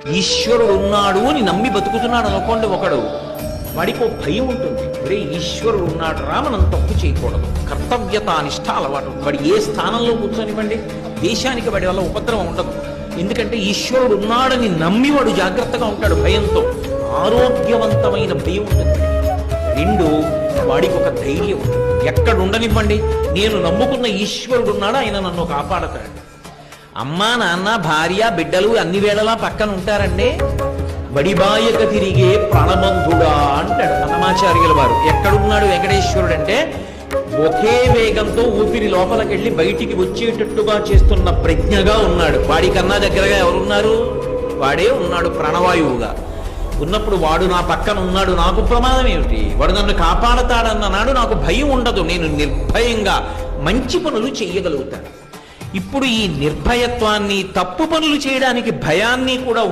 ఈశ్వరుడు ఉన్నాడు అని నమ్మి బతుకుతున్నాడు అనుకోండి ఒకడు, వాడికి ఒక భయం ఉంటుంది. ఒరే ఈశ్వరుడు ఉన్నాడు రా, మనం తప్పు చేయకూడదు, కర్తవ్యత నిష్ఠ అలవాటు. వాడు ఏ స్థానంలో కూర్చొనివ్వండి, దేశానికి వాడి వల్ల ఉపద్రవం ఉండదు. ఎందుకంటే ఈశ్వరుడు ఉన్నాడని నమ్మి వాడు జాగ్రత్తగా ఉంటాడు, భయంతో. ఆరోగ్యవంతమైన భయం ఉంటుంది. రెండు, వాడికి ఒక ధైర్యం ఉంటుంది. ఎక్కడ ఉండనివ్వండి, నేను నమ్ముకున్న ఈశ్వరుడు ఉన్నాడు, ఆయన నన్ను కాపాడతాడు. అమ్మా నాన్న భార్య బిడ్డలు అన్ని వేళలా పక్కన ఉంటారండి. బడిబాయక తిరిగే ప్రాణబంధుడా అంటాడు అన్నమాచార్యుల వారు. ఎక్కడున్నాడు వెంకటేశ్వరుడు అంటే, ఒకే వేగంతో ఊపిరి లోపలికెళ్ళి బయటికి వచ్చేటట్టుగా చేస్తున్న ప్రజ్ఞగా ఉన్నాడు. వాడికన్నా దగ్గరగా ఎవరున్నారు? వాడే ఉన్నాడు ప్రాణవాయువుగా. ఉన్నప్పుడు వాడు నా పక్కన ఉన్నాడు, నాకు ప్రమాదం ఏమిటి? వాడు నన్ను కాపాడతాడన్న నాడు నాకు భయం ఉండదు. నేను నిర్భయంగా మంచి పనులు చేయగలుగుతాను. ఇప్పుడు ఈ నిర్భయత్వాన్ని, తప్పు పనులు చేయడానికి భయాన్ని కూడా